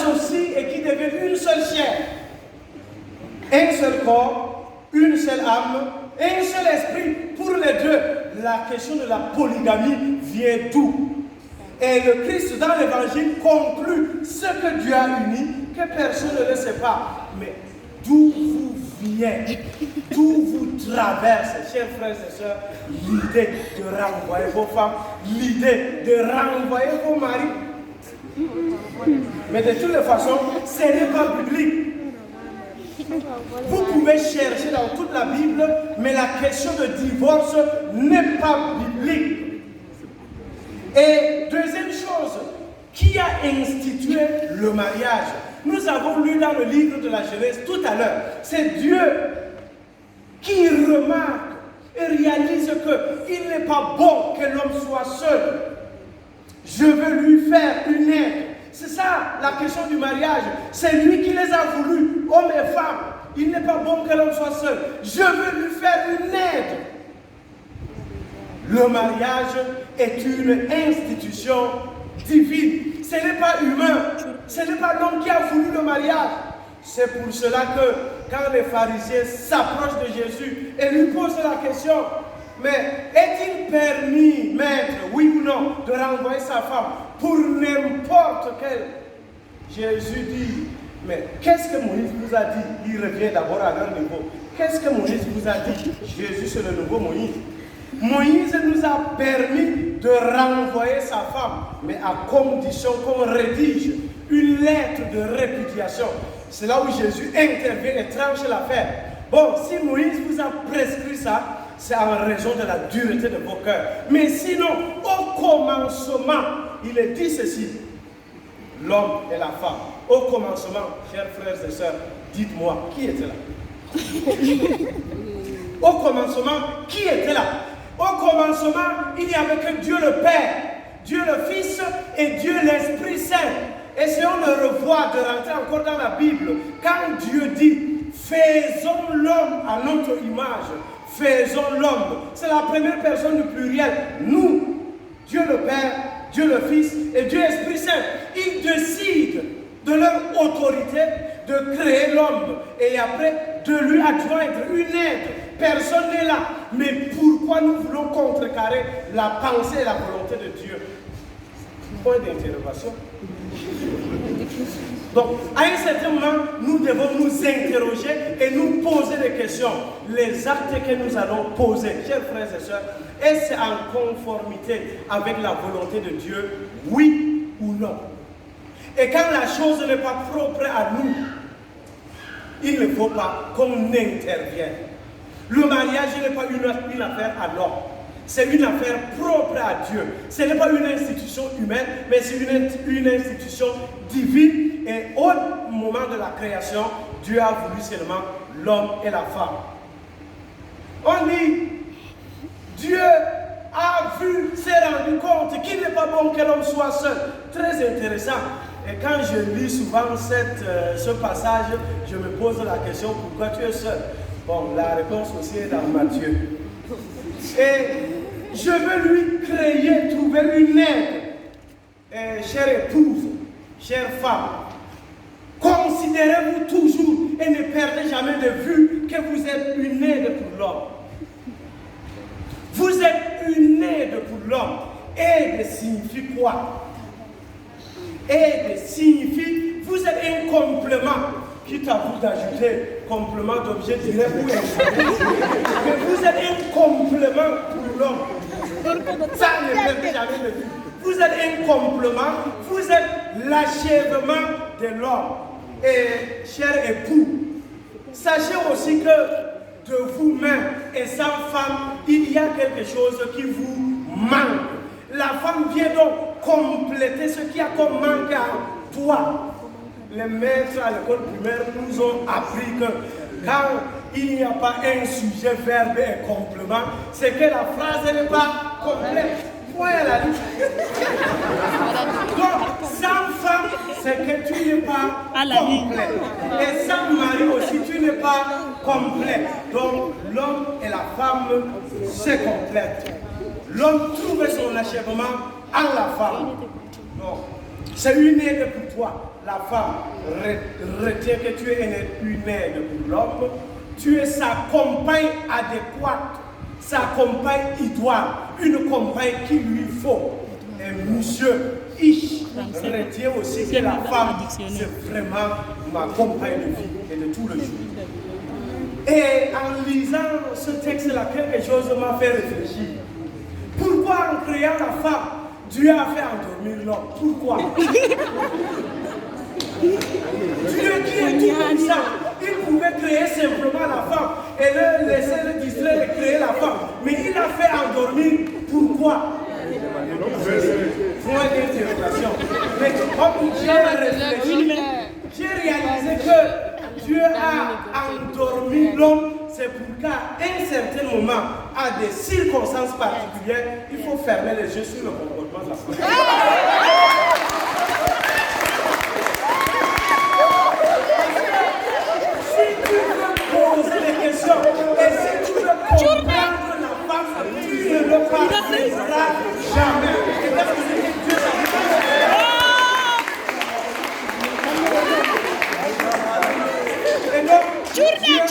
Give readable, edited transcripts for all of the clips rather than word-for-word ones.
s'associent et qui deviennent une seule chair. Un seul corps, une seule âme, un seul esprit pour les deux. La question de la polygamie vient d'où? Et le Christ dans l'évangile conclut ce que Dieu a uni, que personne ne le sait pas. Mais d'où vous vient, d'où vous traverse, chers frères et sœurs, l'idée de renvoyer vos femmes, l'idée de renvoyer vos maris. Mais de toutes les façons, ce n'est pas biblique. Vous pouvez chercher dans toute la Bible, mais la question de divorce n'est pas biblique. Et deuxième chose, qui a institué le mariage? Nous avons lu dans le livre de la Genèse tout à l'heure, c'est Dieu qui remarque et réalise qu'il n'est pas bon que l'homme soit seul. Je veux lui faire une aide. C'est ça la question du mariage. C'est lui qui les a voulu, hommes et femmes. Il n'est pas bon que l'homme soit seul. Je veux lui faire une aide. Le mariage est une institution divine. Ce n'est pas humain. Ce n'est pas l'homme qui a voulu le mariage. C'est pour cela que quand les pharisiens s'approchent de Jésus et lui posent la question, mais est-il permis, maître, oui ou non, de renvoyer sa femme pour n'importe quel? Jésus dit, mais qu'est-ce que Moïse vous a dit? Il revient d'abord à leur niveau. Qu'est-ce que Moïse vous a dit? Jésus, c'est le nouveau Moïse. Moïse nous a permis de renvoyer sa femme, mais à condition qu'on rédige une lettre de répudiation. C'est là où Jésus intervient et tranche l'affaire. Bon, si Moïse vous a prescrit ça, c'est en raison de la dureté de vos cœurs. Mais sinon, au commencement, il est dit ceci, l'homme et la femme. Au commencement, chers frères et sœurs, dites-moi, qui était là? Au commencement, qui était là? Au commencement, il n'y avait que Dieu le Père, Dieu le Fils et Dieu l'Esprit Saint. Essayons de revoir, de rentrer encore dans la Bible. Quand Dieu dit, faisons l'homme à notre image, faisons l'homme. C'est la première personne du pluriel. Nous, Dieu le Père, Dieu le Fils et Dieu l'Esprit Saint. Ils décident de leur autorité de créer l'homme et après de lui adjoindre une aide. Personne n'est là. Mais pourquoi nous voulons contrecarrer la pensée et la volonté de Dieu? Point d'interrogation. Donc, à un certain moment, nous devons nous interroger et nous poser des questions. Les actes que nous allons poser, chers frères et sœurs, est-ce en conformité avec la volonté de Dieu? Oui ou non? Et quand la chose n'est pas propre à nous, il ne faut pas qu'on intervienne. Le mariage n'est pas une affaire à l'homme. C'est une affaire propre à Dieu. Ce n'est pas une institution humaine, mais c'est une institution divine. Et au moment de la création, Dieu a voulu seulement l'homme et la femme. On dit, Dieu a vu, s'est rendu compte qu'il n'est pas bon que l'homme soit seul. Très intéressant. Et quand je lis souvent ce passage, je me pose la question, pourquoi tu es seul? Bon, la réponse aussi est dans Matthieu. Et je veux lui créer, trouver une aide. Chère épouse, chère femme, considérez-vous toujours et ne perdez jamais de vue que vous êtes une aide pour l'homme. Vous êtes une aide pour l'homme. Aide signifie quoi? Aide signifie, vous êtes un complément. Quitte à vous d'ajouter complément d'objet direct ou indirect. Mais vous êtes un complément pour l'homme. Ça ne perdez jamais de vue. Vous êtes un complément, vous êtes l'achèvement de l'homme. Et cher époux, sachez aussi que de vous-même et sans femme, il y a quelque chose qui vous manque. La femme vient donc compléter ce qui a comme manque à toi. Les maîtres à l'école primaire nous ont appris que quand il n'y a pas un sujet, verbe et complément, c'est que la phrase n'est pas complète. Point à la ligne. Donc, sans femme, c'est que tu n'es pas complet. Et sans mari aussi, tu n'es pas complet. Donc, l'homme et la femme se complètent. L'homme trouve son achèvement en la femme. Donc, C'est une aide pour toi. La femme retient que tu es une aide pour l'homme. Tu es sa compagne adéquate, sa compagne idoine, une compagne qu'il lui faut. Et monsieur Ish retient aussi que la femme, c'est vraiment ma compagne de vie et de tout le jour. Et en lisant ce texte-là, quelque chose m'a fait réfléchir. Pourquoi en créant la femme, Dieu a fait endormir l'homme? Pourquoi? Dieu qui est tout puissant, il pouvait créer simplement la femme et le laisser le distraire et créer la femme. Mais il a fait endormir. Pourquoi? Point d'interrogation. Mais comme j'ai réalisé que Dieu a endormi l'homme, c'est pour qu'à un certain moment, à des circonstances particulières, il faut fermer les yeux sur le comportement de la femme. Si tu veux poser des questions et si tu veux comprendre la femme, tu ne le parleras jamais. Et parce que c'est Dieu et donc, Dieu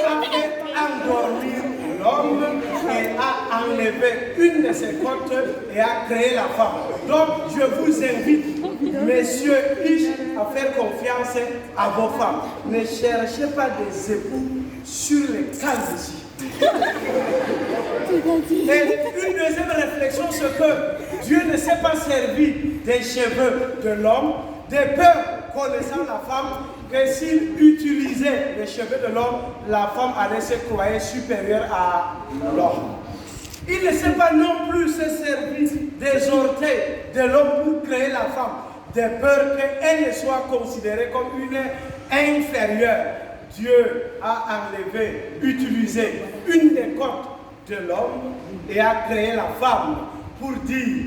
a fait endormir l'homme et a enlevé une de ses côtes et a créé la femme. Donc, je vous invite, messieurs Ish, à faire confiance à vos femmes. Ne cherchez pas des époux sur les calvities. Et une deuxième réflexion, c'est que Dieu ne s'est pas servi des cheveux de l'homme, de peur connaissant la femme, que s'il utilisait les cheveux de l'homme, la femme allait se croire supérieure à l'homme. Il ne s'est pas non plus se servir des orteils de l'homme pour créer la femme, de peur qu'elle ne soit considérée comme une inférieure. Dieu a enlevé, utilisé une des côtes de l'homme et a créé la femme pour dire,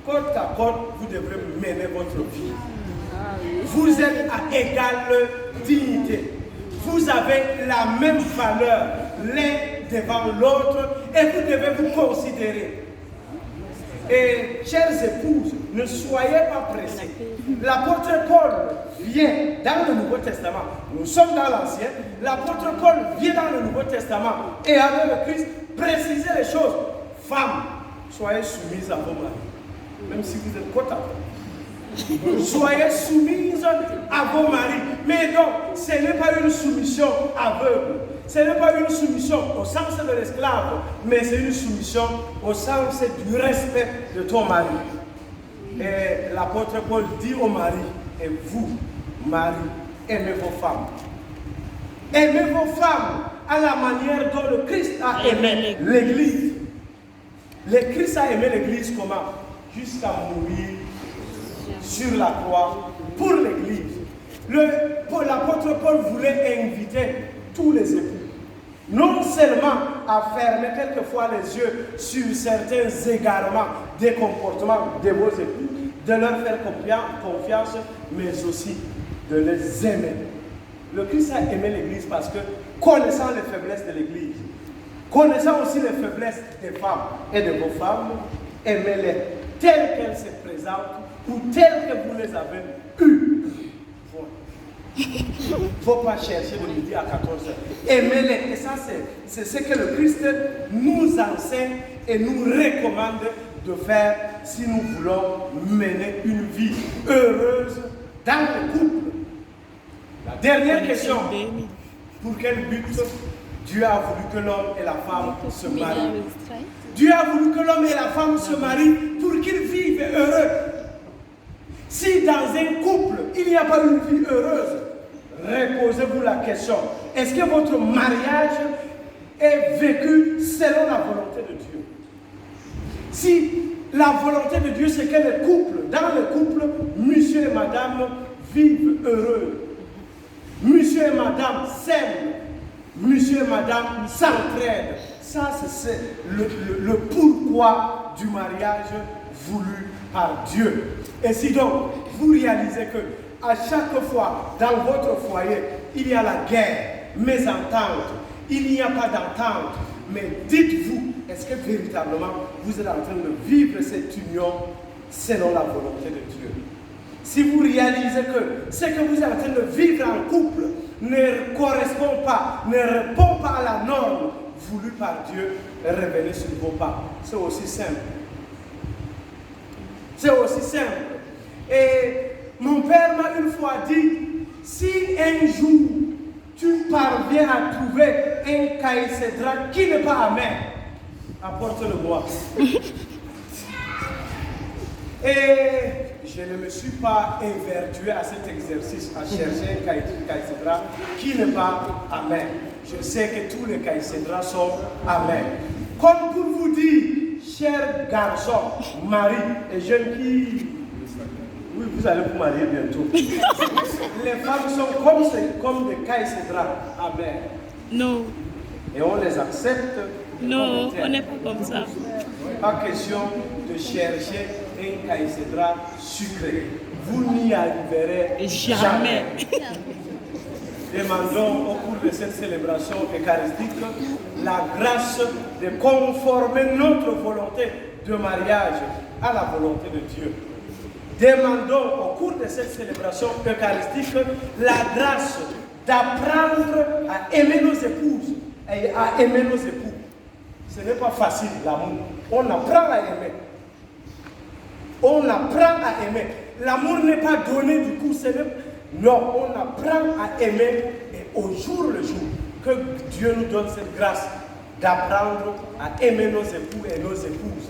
côte à côte, vous devrez mener votre vie. Vous êtes à égale dignité. Vous avez la même valeur l'un devant l'autre et vous devez vous considérer. Et chères épouses, ne soyez pas pressés. L'apôtre Paul vient dans le Nouveau Testament. Nous sommes dans l'Ancien. L'apôtre Paul vient dans le Nouveau Testament et avec le Christ préciser les choses. Femmes, soyez soumises à vos maris, même si vous êtes côte à côte. Soyez soumises à vos maris. Mais donc, ce n'est pas une soumission aveugle. Ce n'est pas une soumission au sens de l'esclave, mais c'est une soumission au sens du respect de ton mari. Et l'apôtre Paul dit au mari, et vous, mari, aimez vos femmes. Aimez vos femmes à la manière dont le Christ a aimé l'Église. Le Christ a aimé l'Église comment? Jusqu'à mourir sur la croix pour l'Église. L'apôtre Paul voulait inviter tous les époux, non seulement à fermer quelquefois les yeux sur certains égarements des comportements de vos époux, de leur faire confiance, mais aussi de les aimer. Le Christ a aimé l'Église parce que, connaissant les faiblesses de l'Église, connaissant aussi les faiblesses des femmes et de vos femmes, aimez-les telles qu'elles se présentent ou telles que vous les avez eues. Il ne faut pas chercher de midi à 14h. Aimez-les. Et ça, c'est ce que le Christ nous enseigne et nous recommande de faire si nous voulons mener une vie heureuse dans le couple. La dernière question. Pour quel but Dieu a voulu que l'homme et la femme se marient? Dieu a voulu que l'homme et la femme se marient pour qu'ils vivent heureux. Si dans un couple, il n'y a pas une vie heureuse, reposez-vous la question. Est-ce que votre mariage est vécu selon la volonté de Dieu? Si la volonté de Dieu, c'est que le couple, dans le couple, monsieur et madame vivent heureux. Monsieur et madame s'aiment. Monsieur et madame s'entraident. Ça, c'est le pourquoi du mariage voulu par Dieu. Et si donc, vous réalisez que à chaque fois, dans votre foyer, il y a la guerre, mésentente, il n'y a pas d'entente, mais dites-vous, est-ce que véritablement, vous êtes en train de vivre cette union selon la volonté de Dieu? si vous réalisez que ce que vous êtes en train de vivre en couple ne correspond pas, ne répond pas à la norme voulue par Dieu, revenez sur vos pas. C'est aussi simple. C'est aussi simple. Et mon père m'a une fois dit, si un jour tu parviens à trouver un caïcédra qui n'est pas amer, apporte-le-moi. Et je ne me suis pas évertué à cet exercice, à chercher un caïcédra qui n'est pas amer. Je sais que tous les caïcédras sont amers. Comme pour vous dire, chers garçons, maris et jeunes qui... Oui, vous allez vous marier bientôt. Les femmes sont comme des caïcédras amers. Non. Et on les accepte. Non, on n'est pas comme ça. Pas question de chercher un caïcédra sucré. Vous n'y arriverez jamais. Demandons au cours de cette célébration eucharistique la grâce de conformer notre volonté de mariage à la volonté de Dieu. Demandons au cours de cette célébration eucharistique la grâce d'apprendre à aimer nos épouses et à aimer nos époux. Ce n'est pas facile, l'amour. On apprend à aimer. On apprend à aimer. L'amour n'est pas donné du coup. Non, on apprend à aimer et au jour le jour que Dieu nous donne cette grâce d'apprendre à aimer nos époux et nos épouses.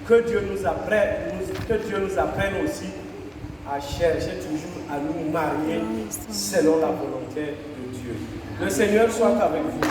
Que Dieu nous apprenne aussi à chercher toujours à nous marier selon la volonté de Dieu. Le Seigneur soit avec vous.